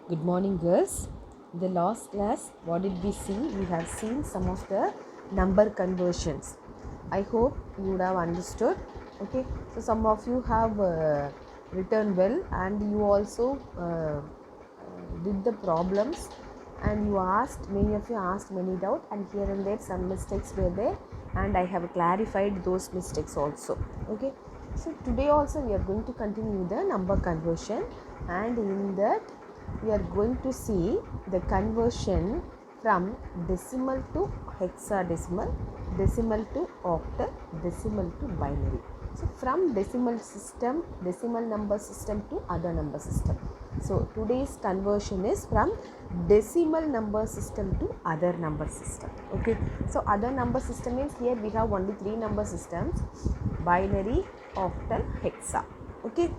Good morning, girls. In the last class, what did we see? We have seen some of the number conversions. I hope you would have understood. Okay, so some of you have written well, and you also did the problems, and you asked, many of you asked many doubt, and here and there some mistakes were there, and I have clarified those mistakes also. Okay, so today also we are going to continue the number conversion, and in that we are going to see the conversion from decimal to hexadecimal, decimal to octal, decimal to binary. So from decimal system, decimal number system to other number system. So today's conversion is from decimal number system to other number system. Okay, so other number system means here we have only three number systems: binary, octal, hexa. Okay,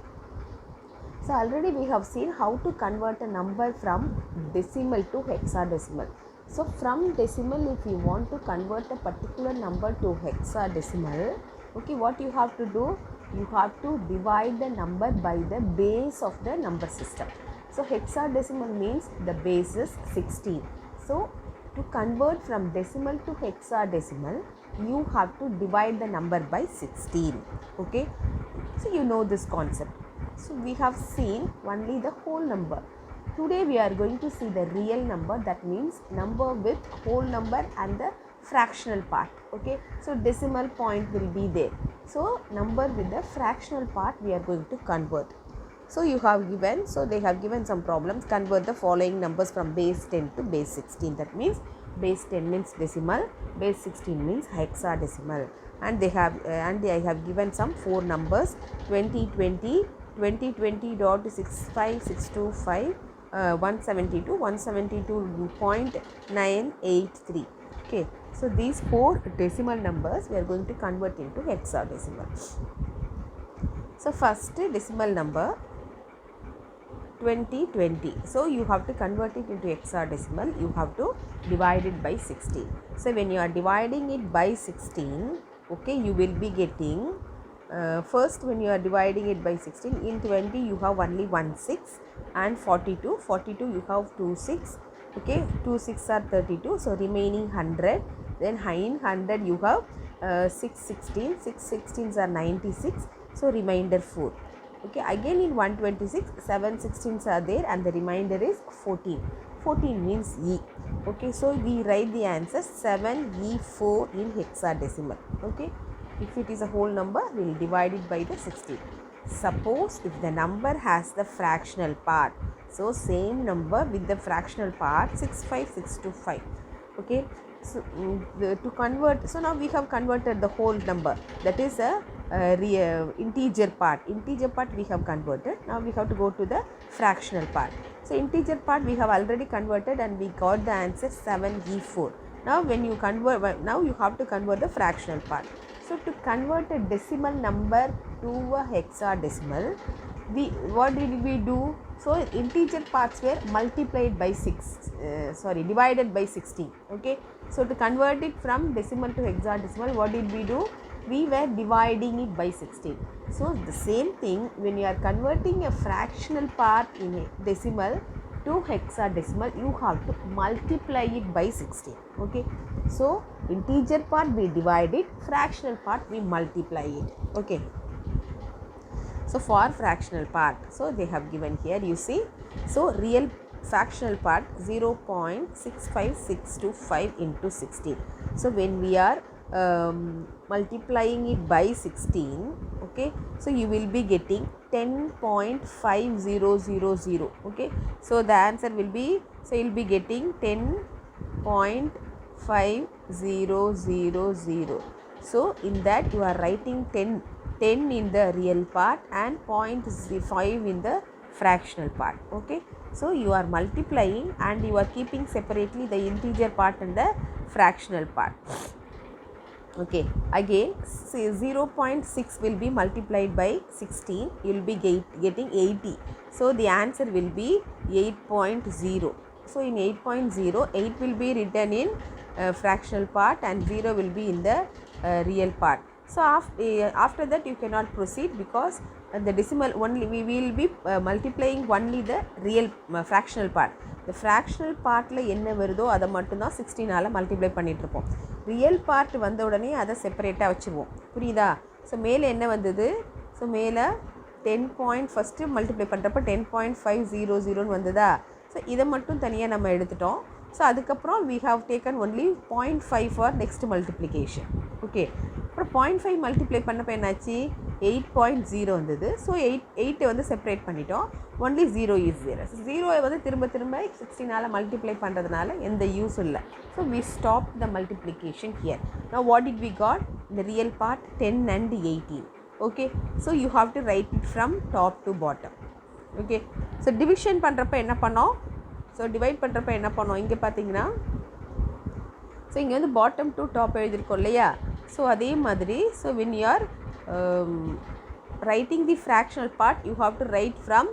so already we have seen how to convert a number from decimal to hexadecimal. So from decimal, if you want to convert a particular number to hexadecimal, okay, what you have to do? You have to divide the number by the base of the number system. So hexadecimal means the base is 16. So to convert from decimal to hexadecimal, you have to divide the number by 16. Okay, so you know this concept. So we have seen only the whole number. Today we are going to see the real number, that means number with whole number and the fractional part. Okay, so decimal point will be there. So number with the fractional part we are going to convert. So you have given, so they have given some problems. Convert the following numbers from base 10 to base 16. That means base 10 means decimal, base 16 means hexadecimal. And they have given some four numbers: 2020, 2020.65625, 172, 172.983. Okay, so these four decimal numbers we are going to convert into hexadecimal. So first decimal number 2020. So you have to convert it into hexadecimal. You have to divide it by 16. So when you are dividing it by 16, okay, you will be getting first, when you are dividing it by 16, in 20 you have only 1 6, and 42 you have 2 6. Okay, 2 6 are 32, so remaining 100. Then in 100 you have 6 16, 6 16s are 96, so remainder 4. Okay, again in 126, 7 16s are there, and the remainder is 14. 14 means E. Okay, so we write the answer 7E4 in hexadecimal. Okay, if it is a whole number, we will divide it by the 16. Suppose if the number has the fractional part, so same number with the fractional part 65625. Okay, so to convert, so now we have converted the whole number, that is a integer part we have converted. Now we have to go to the fractional part. So integer part we have already converted, and we got the answer 7E4. Now when you convert, now you have to convert the fractional part. So to convert a decimal number to a hexadecimal, what did we do? So integer parts were multiplied by divided by 16. Okay, so to convert it from decimal to hexadecimal, what did we do? We were dividing it by 16. So the same thing, when you are converting a fractional part in a decimal to hexadecimal, you have to multiply it by 16. Okay, so integer part we divide it, fractional part we multiply it. Okay, so for fractional part, so they have given here, you see, so real fractional part 0.65625 into 16. So when we are multiplying it by 16, okay, so you will be getting 10.5000. okay, so the answer will be, so you will be getting 10.5000. so in that you are writing 10 in the real part and 0.5 in the fractional part. Okay, so you are multiplying and you are keeping separately the integer part and the fractional part. Okay, again 0.6 will be multiplied by 16, you will be getting 80. So the answer will be 8.0. So in 8.0, 8 will be written in fractional part and 0 will be in the real part. So after that you cannot proceed, because the decimal only we will be multiplying only the real fractional part. The fractional partல என்ன வருதோ அதை மட்டும் தான் 16ஆல் multiply பண்ணிட்டு இருப்போம். Real part வந்த உடனே அதை செப்பரேட்டாக வச்சுருவோம். புரியுதா? ஸோ மேலே என்ன வந்தது? ஸோ மேலே 10 ஃபஸ்ட்டு மல்டிப்ளை பண்ணுறப்ப 10.500 வந்ததா? ஸோ இதை மட்டும் தனியாக நம்ம எடுத்துட்டோம். ஸோ அதுக்கப்புறம் we have taken only 0.5 for next multiplication. Okay, அப்புறம் 0.5 மல்டிப்ளை பண்ணப்போ என்னாச்சு? 8.0 வந்தது. ஸோ 8 வந்து செப்பரேட் பண்ணிட்டோம். Only 0 is 0. ஸோ 0 வந்து திரும்ப 16ஆல் மல்டிப்ளை பண்ணுறதுனால எந்த யூஸ் இல்லை. So we stop the multiplication here. Now what did we got? The real part 10 and 18. Okay, so you have to write it from top to bottom. Okay, so division பண்ணுறப்ப என்ன பண்ணோம்? So divide பண்ணுறப்ப என்ன பண்ணோம்? இங்கே பார்த்தீங்கன்னா so இங்கே வந்து பாட்டம் டு டாப் எழுதியிருக்கோம் இல்லையா? ஸோ அதே மாதிரி so when you are writing the fractional part you have to write from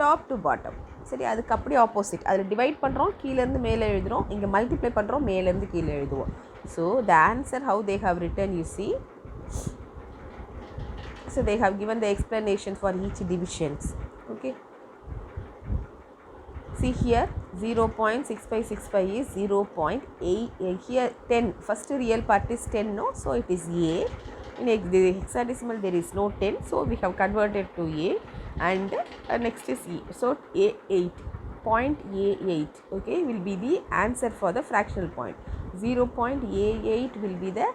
top to bottom. சரி, அதுக்கு அப்படி ஆப்போசிட். அதில் டிவைட் பண்ணுறோம், கீழேருந்து மேலே எழுதுகிறோம். இங்கே மல்டிப்ளை பண்ணுறோம், மேலேருந்து கீழே எழுதுவோம். So the answer how they have written, you see. So they have given the explanation for each divisions. Okay, see here 0.6565 is 0.8. Here 10, first real part is 10, no? So it is A. In the hexadecimal there is no 10, so we have converted to A, and next is E. So A8, point A8, okay, will be the answer for the fractional point. 0.A8 will be the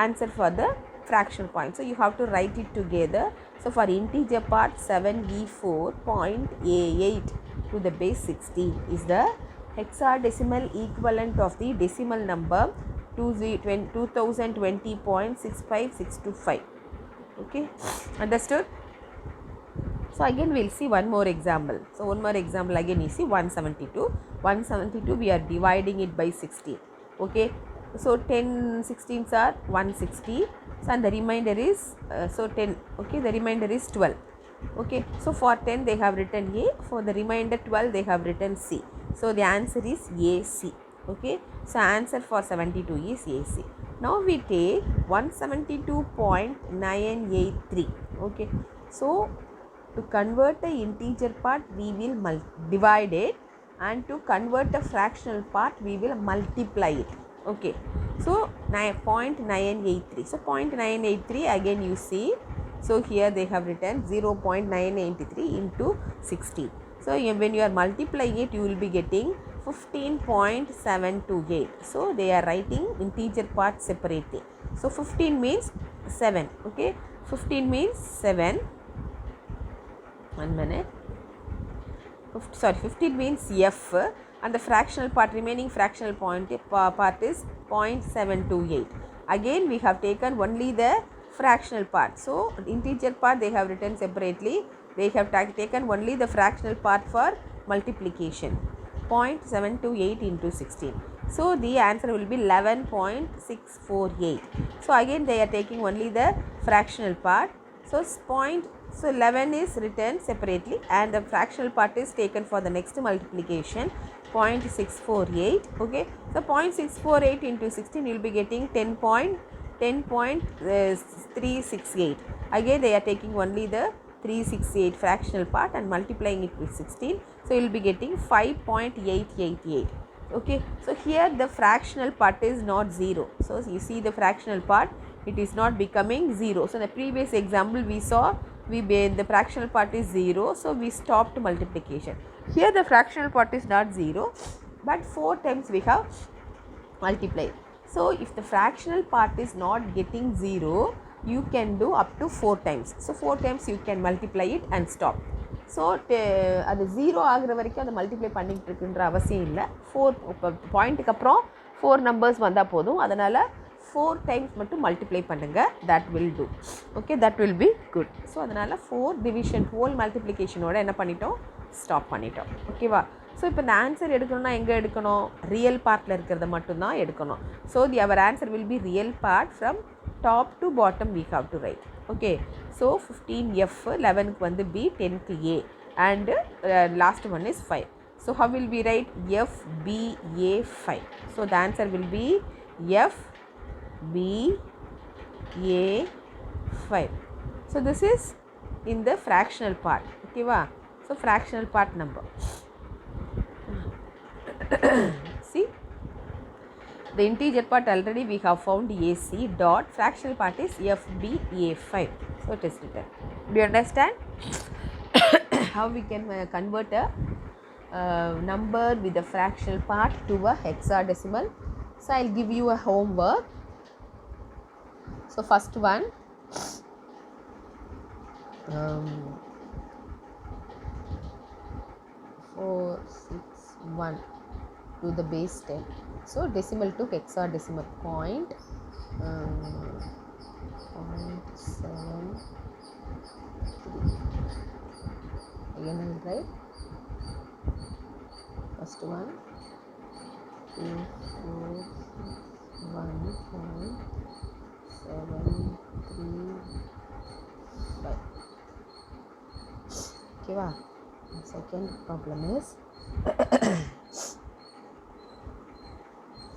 answer for the fractional point. So you have to write it together. So for integer part 7V4.A8 to the base 16 is the hexadecimal equivalent of the decimal number 2020.65625. Okay, understood? So again we will see one more example. So one more example again, you see 172 we are dividing it by 16. Okay, so 10 16s are 160, so and the remainder is so 10. Okay, the remainder is 12. Okay, so for 10 they have written A, for the remainder 12 they have written C. So the answer is AC. Okay, so answer for 72 is AC. Now we take 172.983. Okay, so to convert the integer part we will divide it, and to convert the fractional part we will multiply it. Okay, so 0.983. So 0.983 again you see. So here they have written 0.983 into 16. So when you are multiplying it you will be getting 15.728. So they are writing integer part separately. So 15 means 7. Okay, 15 means 7. 1 minute. 15 means F, and the fractional part, remaining fractional part is 0.728. Again we have taken only the fractional part. So integer part they have written separately. They have taken only the fractional part for multiplication. 0.728 into 16. So the answer will be 11.648. So again they are taking only the fractional part. So 11 is written separately, and the fractional part is taken for the next multiplication, 0.648. Okay, so 0.648 into 16 you will be getting 10.368. Again they are taking only the 368 fractional part and multiplying it with 16. So you will be getting 5.888. Okay, so here the fractional part is not 0. So you see the fractional part, it is not becoming 0. So in the previous example we saw the fractional part is 0, so we stopped multiplication. Here the fractional part is not 0, but 4 times we have multiplied. So if the fractional part is not getting 0, you can do up to 4 times. So 4 times you can multiply it and stop. So அது 0 ஆகிற வரைக்கும் அதை multiply பண்ணிக்கிட்டு இருக்குன்ற அவசியம் இல்லை. 4 பாயிண்ட்டுக்கு அப்புறம் 4 நம்பர்ஸ் வந்தால் போதும். அதனால் 4 டைம்ஸ் மட்டும் மல்டிப்ளை பண்ணுங்கள். That will do. Okay, that will be good. So அதனால் 4 டிவிஷன் ஹோல் மல்டிப்ளிகேஷனோட என்ன பண்ணிட்டோம், ஸ்டாப் பண்ணிட்டோம். ஓகேவா? ஸோ இப்போ இந்த ஆன்சர் எடுக்கணும்னா எங்கே எடுக்கணும், ரியல் பார்ட்டில் இருக்கிறத மட்டும்தான் எடுக்கணும். ஸோ அவர் answer will be real part from top to bottom we have to write. Okay, so 15F, 11க்கு வந்து B, 10க்கு A, and last one is 5. So how will we write F, B, A, 5? So the answer will be F, B, A5. So this is in the fractional part. Okay, va? So fractional part number. See, the integer part already we have found AC dot, fractional part is FBA5. So it is written. Do you understand how we can convert a number with the fractional part to a hexadecimal? So I'll give you a homework. So first one, 461 to the base 10. So decimal to hexadecimal, 0.73. Again I will write first one, 241.735. Okay, wow. The second problem is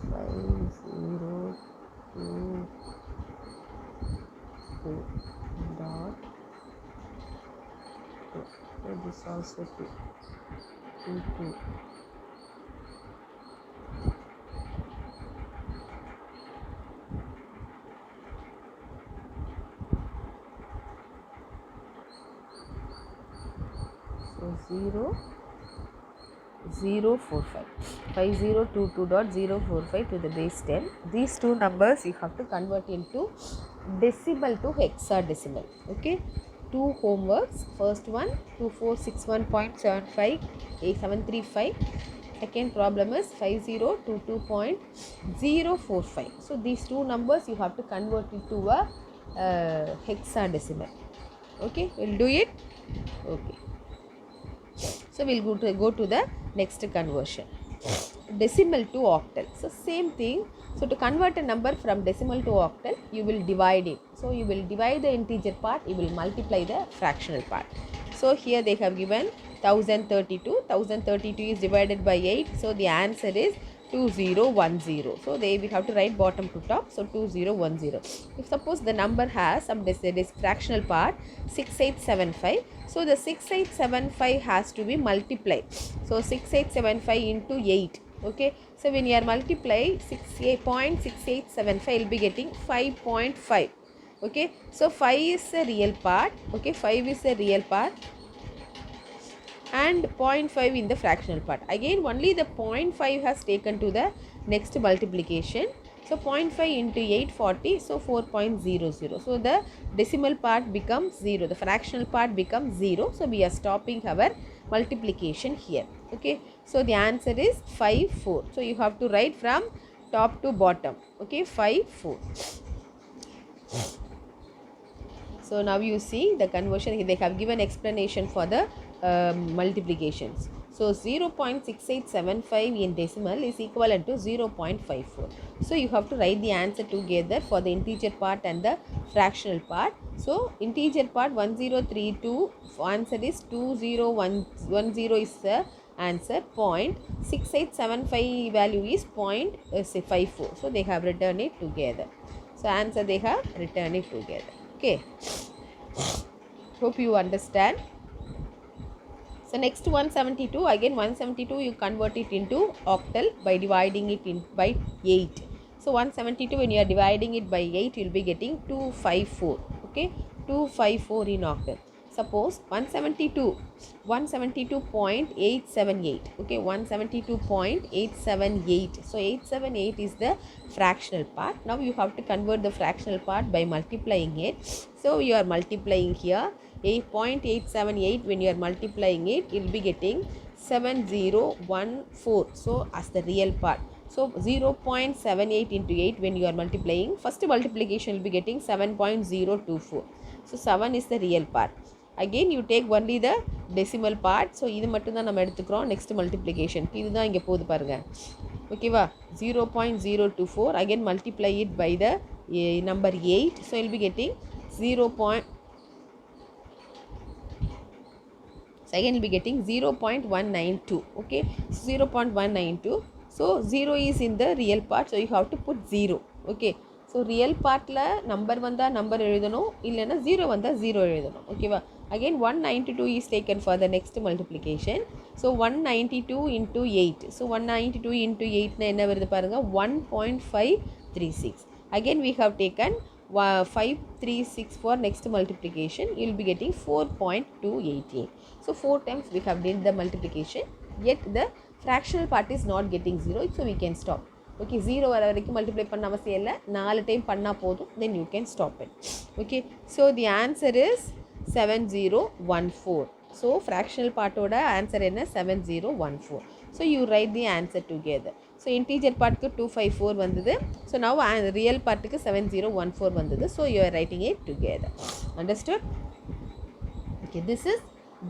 5022 dot 2. So this also 2. 2. So 0.045. 5022.045 to the base 10. These two numbers you have to convert into decimal to hexadecimal. Okay, two homeworks. First one, 2461.758735. Second problem is 5022.045. So these two numbers you have to convert it to a hexadecimal. Okay, we'll do it. Okay. So we'll go to the next conversion, decimal to octal. So same thing. So to convert a number from decimal to octal, you will divide it. So you will divide the integer part, you will multiply the fractional part. So here they have given 1032. 1032 is divided by 8. So the answer is 2010. So we have to write bottom to top. So 2010. If suppose the number has some fractional part 6875. So the 6875 has to be multiplied. So 6875 into 8. Okay. So when you are multiply 68.6875, will be getting 5.5. Okay. So 5 is a real part. Okay. 5 is a real part. And 0.5 in the fractional part. Again only the 0.5 has taken to the next multiplication. So 0.5 into 840, so 4.00. So the decimal part becomes 0, the fractional part becomes 0. So we are stopping our multiplication here. Okay, so the answer is 54. So you have to write from top to bottom. Okay, 54. So now you see the conversion. They have given explanation for the multiplications. So 0.6875 in decimal is equivalent to 0.54. So you have to write the answer together for the integer part and the fractional part. So integer part 1032, answer is 20110 is the answer. 0.6875 value is 0.54. So they have written it together. So answer they have written it together. Okay. Hope you understand. So next 172, again 172 you convert it into octal by dividing it in by 8. So 172 when you are dividing it by 8, you will be getting 254. Okay, 254 in octal. Suppose 172.878. Okay, 172.878. So 878 is the fractional part. Now you have to convert the fractional part by multiplying it. So you are multiplying here 8.878. when you are multiplying it, you will be getting 7014. So as the real part. So 0.78 into 8 when you are multiplying, first multiplication will be getting 7.024. So 7 is the real part. Again you take only the decimal part. So இது மட்டும் தான் நம்ம எடுத்துக்கிறோம் next multiplication. இதுதான் இங்கே போகுது பாருங்க. ஓகேவா, 0.024. again multiply it by the number 8. So you will be getting 0. Again will be getting 0.192. Okay, 0.192. So 0 is in the real part, so you have to put 0. Okay, so real பார்ட்டில் number வந்தால் number எழுதணும், இல்லைன்னா 0 வந்தால் 0 எழுதணும். ஓகேவா? Again 192 is taken for the next multiplication. So 192 into 8. So 192 into 8னா என்ன வருது பாருங்கள், 1.536. Again we have taken 536 for next multiplication. You will be getting 4.288. So 4 times we have did the multiplication, yet the fractional part is not getting 0, so we can stop. Okay, 0 வர வரைக்கும் multiply பண்ண அவசியம் இல்லை, 4 time பண்ணால் போதும், then you can stop it. Okay, so the answer is 7014. So fractional part ஓட answer என்ன, 7014. So you write the answer together. So integer partக்கு 254 வந்தது. So now real partக்கு 7014 வந்தது. So you are writing it together. Understood? Okay, this is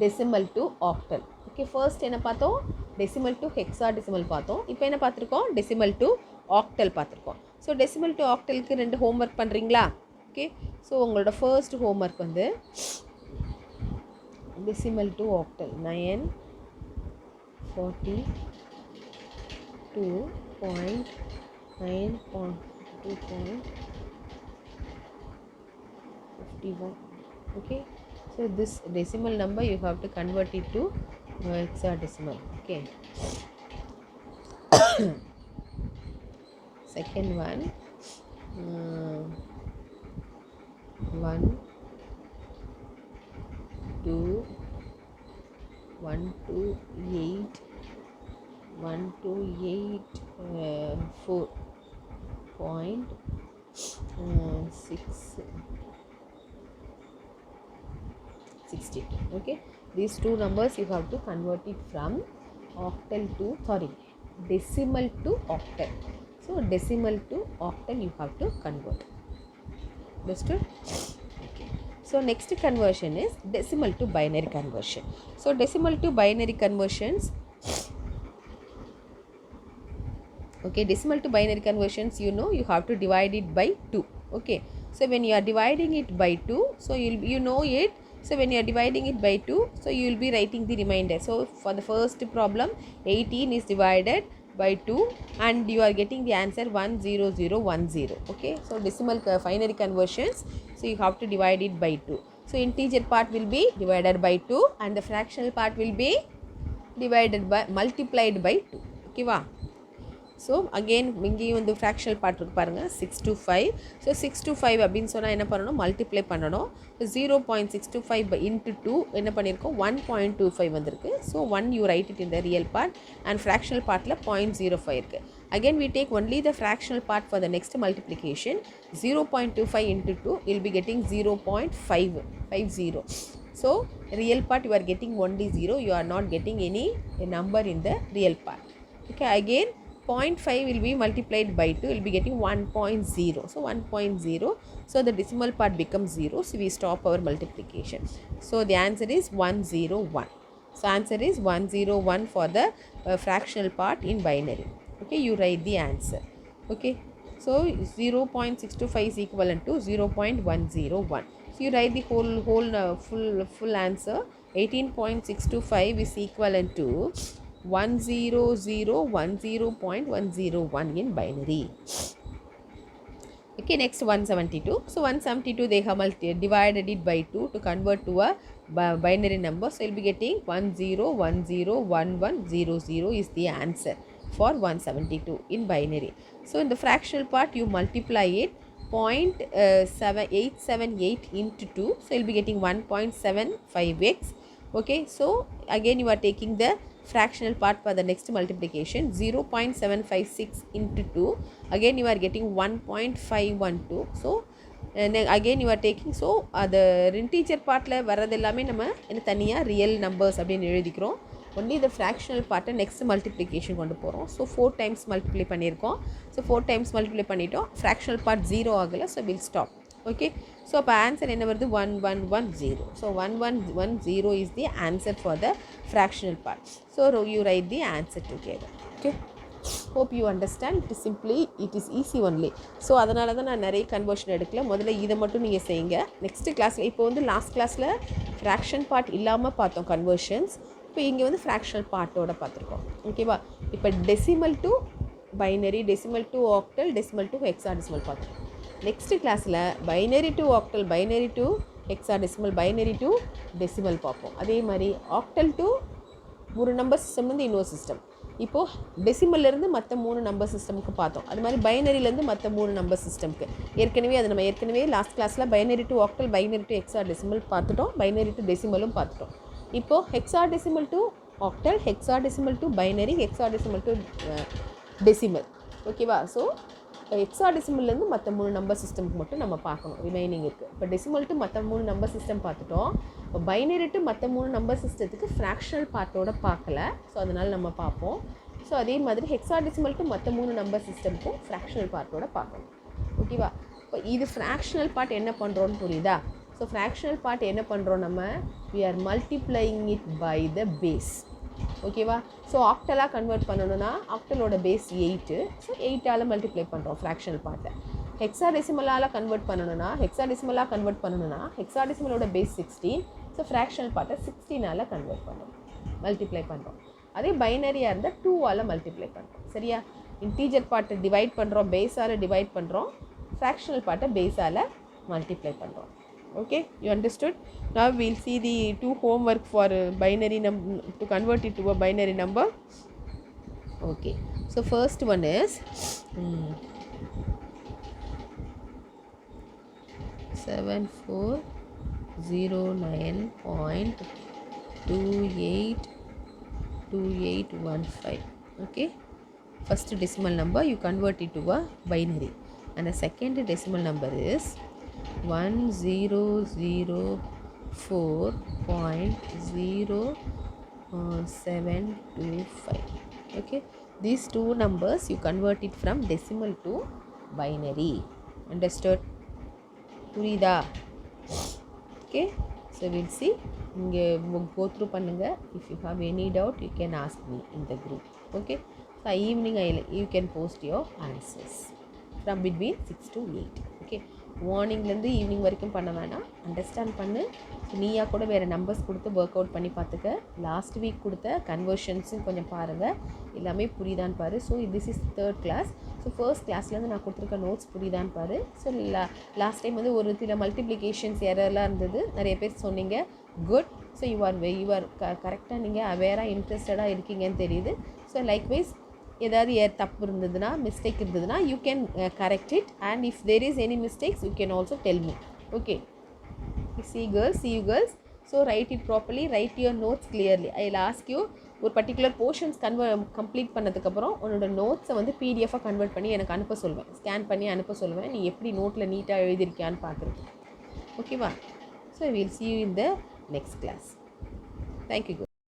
decimal to octal. Okay, first என்ன பார்த்தோம், decimal to hexadecimal பார்த்தோம். இப்போ என்ன பார்த்துருக்கோம், decimal to octal பார்த்துருக்கோம். So decimal to octalக்கு 2 homework பண்ணுறீங்களா? Okay, so உங்களோட first homework வந்து decimal to octal 942.9.2.51. Okay, so this decimal number you have to convert it to hexadecimal. Okay. Second one, 1 2 1 2 8 1 2 8 4.62. Okay, these two numbers you have to convert it from octal to decimal to octal. So decimal to octal you have to convert. Understood? Okay. So next conversion is decimal to binary conversion. So decimal to binary conversions. Okay, decimal to binary conversions, you know, you have to divide it by 2. Okay, so when you are dividing it by 2, so you know it. So when you are dividing it by 2, so you will be writing the remainder. So for the first problem, 18 is divided by 2 and you are getting the answer 10010. Okay, so decimal binary conversions, so you have to divide it by 2. So integer part will be divided by 2 and the fractional part will be multiplied by 2. Okay va? So again இங்கேயும் வந்து fractional part இருக்கு பாருங்க, 6 to 5. So 6 to 5 அப்படின்னு சொன்னால் என்ன பண்ணணும், multiply பண்ணணும். 0.625 into 2 என்ன பண்ணியிருக்கோம், 1.25 வந்திருக்கு. So 1 you write it in the real part and fractional partல 0.05 இருக்கு. Again we take only the fractional part for the next multiplication. 0.25 into 2 you will be getting 0.50. So real part you are getting only 0, you are not getting any number in the real part. Okay, again 0.5 will be multiplied by 2, will be getting 1.0. So 1.0, so the decimal part becomes 0, so we stop our multiplication. So the answer is 101. So answer is 101 for the fractional part in binary. Okay, you write the answer. Okay, so 0.625 is equivalent to 0.101. So you write the full answer. 18.625 is equivalent to 10010.101 in binary. Okay, next 172. So 172 they have divided it by 2 to convert to a binary number. So you'll be getting 10101100 is the answer for 172 in binary. So in the fractional part you multiply it 0.7878 into 2. So you'll be getting 1.75x. Okay, so again you are taking the fractional part for the next multiplication, 0.756 into 2, again you are getting 1.512. So and then again you are taking, so the integer partல வரது எல்லாமே நம்ம என்ன தனியா real numbers அப்படினு எழுதிக்கிறோம். only the fractional part next multiplication கொண்டு போறோம். So 4 times multiply பண்ணிருக்கோம். So 4 times multiply பண்ணிட்டோம், fractional part 0 ஆகல, so we'll stop. Okay, so அப்ப answer என்ன வருது, 1110. So 1110 is the answer for the fractional part. So you write the answer together. Okay, hope you understand. It is simply, it is easy only. So அதனால தான் நான் நிறைய conversion எடுக்கல, முதல்ல இதை மட்டும் நீங்கள் செய்யுங்க. நெக்ஸ்ட் கிளாஸில் இப்போ வந்து லாஸ்ட் கிளாஸில் ஃப்ராக்ஷன் பார்ட் இல்லாமல் பார்த்தோம் கன்வர்ஷன்ஸ், இப்போ இங்கே வந்து ஃப்ராக்ஷனல் பார்ட்டோட பார்த்துருக்கோம். ஓகேவா, இப்போ decimal to binary, decimal to octal, decimal to hexadecimal பார்த்துருக்கோம். நெக்ஸ்ட் கிளாஸில் binary to octal, binary to hexadecimal, binary to decimal பார்ப்போம். அதே மாதிரி ஆக்டல் டு ஒரு நம்பர் சிஸ்டம்லேருந்து இன்னொரு சிஸ்டம். இப்போது டெசிமல்லேருந்து மற்ற 3 நம்பர் சிஸ்டமுக்கு பார்த்தோம். அது மாதிரி பைனரியிலேருந்து மற்ற 3 நம்பர் சிஸ்டம்க்கு நம்ம ஏற்கனவே லாஸ்ட் கிளாஸில் binary to octal, binary to hexadecimal பார்த்துட்டோம், பைனரி டு டெசிமலும் பார்த்துட்டோம். இப்போது hexadecimal to octal, hexadecimal to binary, hexadecimal to decimal. ஓகேவா? ஸோ ஹெக்ஸாடெசிமல்லேருந்து மற்ற 3 நம்பர் சிஸ்டம்க்கு மட்டும் நம்ம பார்க்கணும், ரிமைனிங் இருக்குது. இப்போ டெசிமல் டு மற்ற 3 நம்பர் சிஸ்டம் பார்த்துட்டோம். இப்போ பைனரி டு மற்ற 3 நம்பர் சிஸ்டத்துக்கு ஃப்ராக்ஷனல் பார்ட்டோட பார்க்கல, ஸோ அதனால் நம்ம பார்ப்போம். ஸோ அதே மாதிரி ஹெக்ஸாடெசிமல் டு மற்ற 3 நம்பர் சிஸ்டம்க்கும் ஃப்ராக்ஷனல் பார்ட்டோட பார்க்கணும். ஓகேவா? இப்போ இது ஃப்ராக்ஷனல் பார்ட் என்ன பண்ணுறோன்னு புரியுதா? ஸோ ஃப்ராக்ஷனல் பார்ட் என்ன பண்ணுறோம் நம்ம? we are multiplying it by the base. ஓகேவா? ஸோ ஆக்டலாக கன்வெர்ட் பண்ணணும்னா ஆக்டலோட பேஸ் 8, ஸோ 8ஆல் மல்டிப்ளை பண்ணுறோம் ஃப்ராக்ஷனல் பார்ட்டை. ஹெக்ஸாடெசிமலாக கன்வெர்ட் பண்ணணும்னா ஹெக்ஸாடெசிமலோட பேஸ் 16, ஸோ ஃப்ராக்ஷனல் பார்ட்டை 16ஆல் கன்வெர்ட் பண்ணுறோம், மல்டிப்ளை பண்ணுறோம். அதே பைனரியாக இருந்தால் 2ஆல் மல்டிப்ளை பண்ணுறோம். சரியா? இன்டீஜர் பார்ட்டை டிவைட் பண்ணுறோம், பேஸால் டிவைட் பண்ணுறோம், ஃப்ராக்ஷனல் பார்ட்டை பேஸால் மல்டிப்ளை பண்ணுறோம். Okay, you understood? Now we'll see the 2 homework for binary to convert it to a binary number. Okay, so first one is 7409.282815. Okay, first decimal number you convert it to a binary, and the second decimal number is 1004.0725. Okay, these two numbers you convert it from decimal to binary. Understood? புரியுதா? Okay, so we'll see. இங்கே go through பண்ணுங்க. If you have any doubt you can ask me in the group. Okay, so evening you can post your answers from between 6 to 8. Okay, மார்னிங்லேருந்து evening வரைக்கும் பண்ண வேணாம், understand பண்ணு. நீயா கூட வேறு numbers கொடுத்து ஒர்க் அவுட் பண்ணி பார்த்துக்க. லாஸ்ட் வீக் கொடுத்த கன்வர்ஷன்ஸும் கொஞ்சம் பாருங்கள், எல்லாமே புரியுதான்னு பாரு. So this is 3rd class. So first கிளாஸ்லேருந்து நான் கொடுத்துருக்க நோட்ஸ் புரியுதான்னு பாரு. ஸோ லாஸ்ட் டைம் வந்து ஒரு சில மல்டிப்ளிகேஷன்ஸ் எரர்லாம் இருந்தது, நிறைய பேர் சொன்னீங்க. குட். ஸோ யூ ஆர் கரெக்டாக நீங்கள் அவேராக இன்ட்ரெஸ்டடாக இருக்கீங்கன்னு தெரியுது. ஸோ லைக்வைஸ் ஏதாவது தப்பு இருந்ததுன்னா, மிஸ்டேக் இருந்ததுன்னா you can correct it, and if there is any mistakes you can also tell me. Okay, see you girls. So write it properly, write your notes clearly. I will ask you ஒரு particular portions complete பண்ணதுக்கப்புறம் உன்னோட நோட்ஸை வந்து பிடிஎஃபாக convert பண்ணி எனக்கு அனுப்ப சொல்லுவேன், scan பண்ணி அனுப்ப சொல்லுவேன். நீ எப்படி நோட்டில் நீட்டாக எழுதியிருக்கியான்னு பார்க்குறது. ஓகேவா? So I will see you in the next class. Thank you girls.